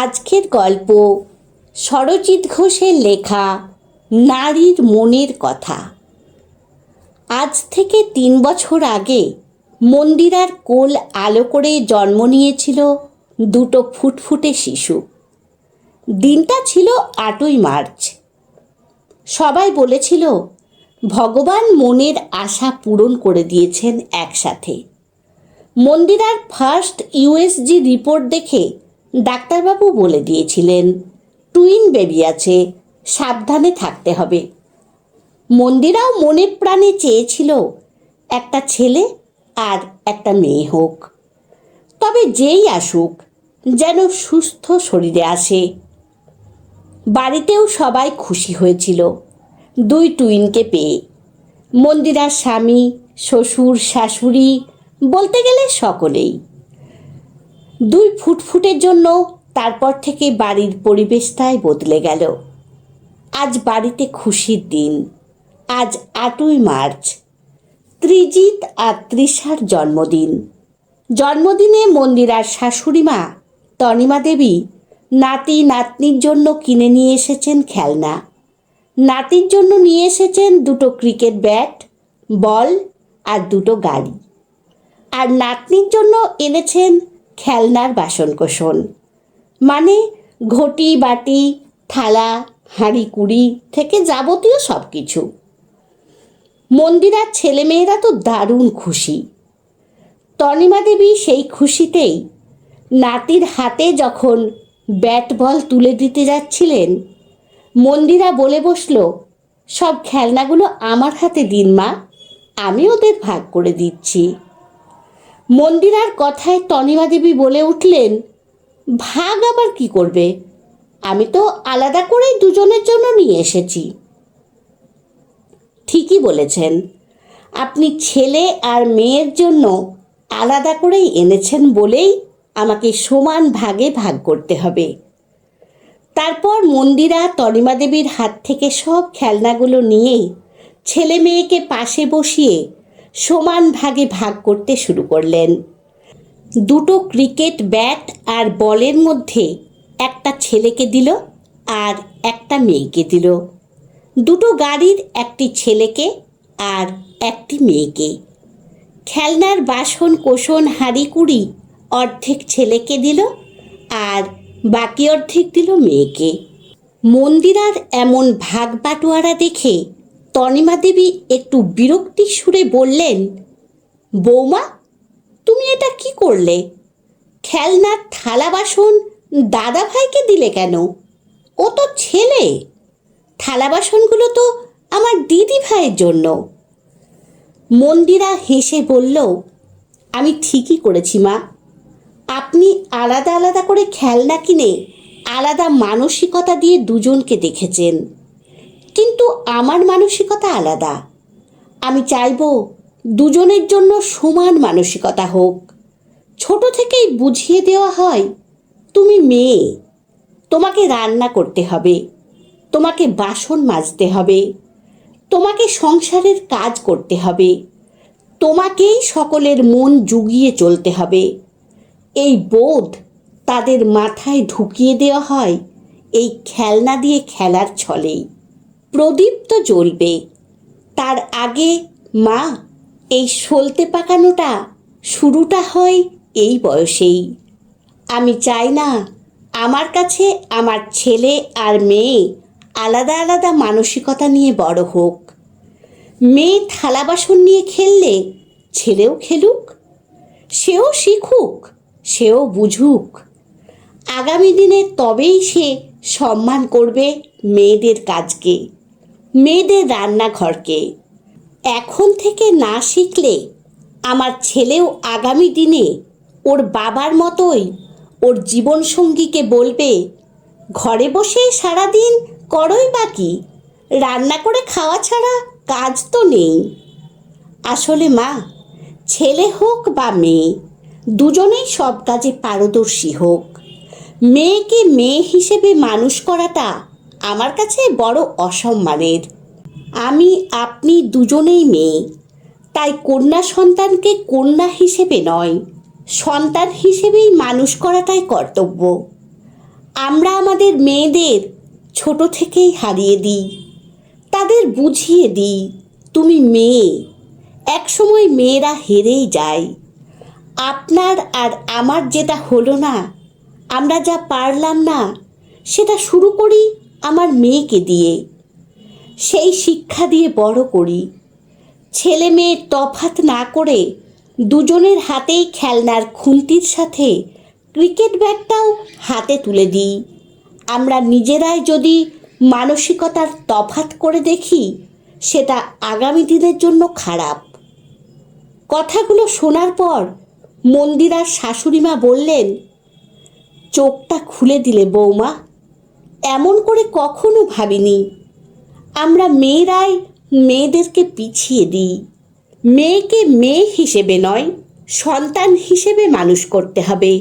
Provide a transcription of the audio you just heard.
আজকের গল্প সরজিৎ ঘোষের লেখা নারীর মনের কথা। আজ থেকে 3 বছর আগে মন্দিরার কোল আলো করে জন্ম নিয়েছিল দুটো ফুটফুটে শিশু। দিনটা ছিল 8ই মার্চ। সবাই বলেছিল ভগবান মনের আশা পূরণ করে দিয়েছেন একসাথে। মন্দিরার ফার্স্ট ইউএসজি রিপোর্ট দেখে ডাক্তারবাবু বলে দিয়েছিলেন টুইন বেবি আছে, সাবধানে থাকতে হবে। মন্দিরাও মনে প্রাণে চেয়েছিল একটা ছেলে আর একটা মেয়ে হোক, তবে যেই আসুক যেন সুস্থ শরীরে আসে। বাড়িতেও সবাই খুশি হয়েছিল 2 টুইনকে পেয়ে। মন্দিরার স্বামী, শ্বশুর, শাশুড়ি, বলতে গেলে সকলেই। 2 ফুটফুটের জন্য তারপর থেকে বাড়ির পরিবেশটাই বদলে গেল। আজ বাড়িতে খুশির দিন। আজ 8ই মার্চ, ত্রিজিৎ আর তৃষার জন্মদিন। জন্মদিনে মন্দিরার শাশুড়ি মা তনিমা দেবী নাতি নাতনির জন্য কিনে নিয়ে এসেছেন খেলনা। নাতির জন্য নিয়ে এসেছেন 2টো ক্রিকেট ব্যাট, বল আর 2টো গাড়ি। আর নাতনির জন্য এনেছেন খেলনার বাসনকোসন, মানে ঘটি, বাটি, থালা, হাঁড়ি কুড়ি থেকে যাবতীয় সব কিছু। মন্দিরার ছেলেমেয়েরা তো দারুণ খুশি। তনিমা দেবী সেই খুশিতেই নাতির হাতে যখন ব্যাট বল তুলে দিতে যাচ্ছিলেন, মন্দিরা বলে বসল, সব খেলনাগুলো আমার হাতে দিন মা, আমি ওদের ভাগ করে দিচ্ছি। মন্দিরার কথায় তনিমা দেবী বলে উঠলেন, ভাগ আবার কি করবে, আমি তো আলাদা করেই দুজনের জন্য নিয়ে এসেছি। ঠিকই বলেছেন, আপনি ছেলে আর মেয়ের জন্য আলাদা করেই এনেছেন বলেই আমাকে সমান ভাগে ভাগ করতে হবে। তারপর মন্দিরা তনিমা দেবীর হাত থেকে সব খেলনাগুলো নিয়ে ছেলে মেয়েকে পাশে বসিয়ে সমান ভাগে ভাগ করতে শুরু করলেন। 2টো ক্রিকেট ব্যাট আর বলের মধ্যে একটা ছেলেকে দিল আর একটা মেয়েকে দিল। 2টো গাড়ির একটি ছেলেকে আর একটি মেয়েকে। খেলনার বাসন কোসন হাঁড়ি কুড়ি অর্ধেক ছেলেকে দিল আর বাকি অর্ধেক দিল মেয়েকে। মন্দিরার এমন ভাগ বাটোয়ারা দেখে তনিমা দেবী একটু বিরক্তির সুরে বললেন, বৌমা, তুমি এটা কি করলে? খেলনার থালা বাসন দাদা ভাইকে দিলে কেন? ও তো ছেলে। থালা বাসনগুলো তো আমার দিদি ভাইয়ের জন্য। মন্দিরা হেসে বলল, আমি ঠিকই করেছি মা, আপনি আলাদা আলাদা করে খেলনা কিনে আলাদা মানসিকতা দিয়ে দুজনকে দেখেছেন, কিন্তু আমার মানসিকতা আলাদা। আমি চাইব দুজনের জন্য সমান মানসিকতা হোক। ছোট থেকেই বুঝিয়ে দেওয়া হয়, তুমি মেয়ে, তোমাকে রান্না করতে হবে, তোমাকে বাসন মাজতে হবে, তোমাকে সংসারের কাজ করতে হবে, তোমাকেই সকলের মন জুগিয়ে চলতে হবে। এই বোধ তাদের মাথায় ঢুকিয়ে দেওয়া হয় এই খেলনা দিয়ে খেলার ছলেই। প্রদীপ তো জ্বলবে, তার আগে মা, এই সলতে পাকানোটা শুরুটা হয় এই বয়সেই। আমি চাই না আমার কাছে আমার ছেলে আর মেয়ে আলাদা আলাদা মানসিকতা নিয়ে বড় হোক। মেয়ে থালা বাসন নিয়ে খেললে ছেলেও খেলুক, সেও শিখুক, সেও বুঝুক। আগামী দিনে তবেই সে সম্মান করবে মেয়েদের কাজকে, মেয়েদের রান্নাঘরকে। এখন থেকে না শিখলে আমার ছেলেও আগামী দিনে ওর বাবার মতোই ওর জীবনসঙ্গীকে বলবে, ঘরে বসে সারাদিন করোই বাকি, রান্না করে খাওয়া ছাড়া কাজ তো নেই। আসলে মা, ছেলে হোক বা মেয়ে, দুজনেই সব কাজে পারদর্শী হোক। মেয়েকে মেয়ে হিসেবে মানুষ করাটা আমার কাছে বড় অসম্মানের। আমি আপনি দুজনেই মেয়ে, তাই কন্যা সন্তানকে কন্যা হিসেবে নয়, সন্তান হিসেবেই মানুষ করাটাই কর্তব্য। আমরা আমাদের মেয়েদের ছোট থেকেই হারিয়ে দিই, তাদের বুঝিয়ে দিই তুমি মেয়ে। একসময় মেয়েরা হেরেই যায়। আপনার আর আমার যেটা হলো না, আমরা যা পারলাম না, সেটা শুরু করি আমার মেয়েকে দিয়ে, সেই শিক্ষা দিয়ে বড় করি। ছেলে মেয়ের তফাৎ না করে দুজনের হাতেই খেলনার খুন্তির সাথে ক্রিকেট ব্যাটটাও হাতে তুলে দিই। আমরা নিজেরাই যদি মানসিকতার তফাৎ করে দেখি, সেটা আগামী দিনের জন্য খারাপ। কথাগুলো শোনার পর মন্দিরার শাশুড়িমা বললেন, চোখটা খুলে দিলে বৌমা, এমন করে কখনো ভাবিনি। আমরা মেয়েরাই মেয়েদেরকে পিছিয়ে দিই। মেয়েকে মেয়ে হিসেবে নয়, সন্তান হিসেবে মানুষ করতে হবে।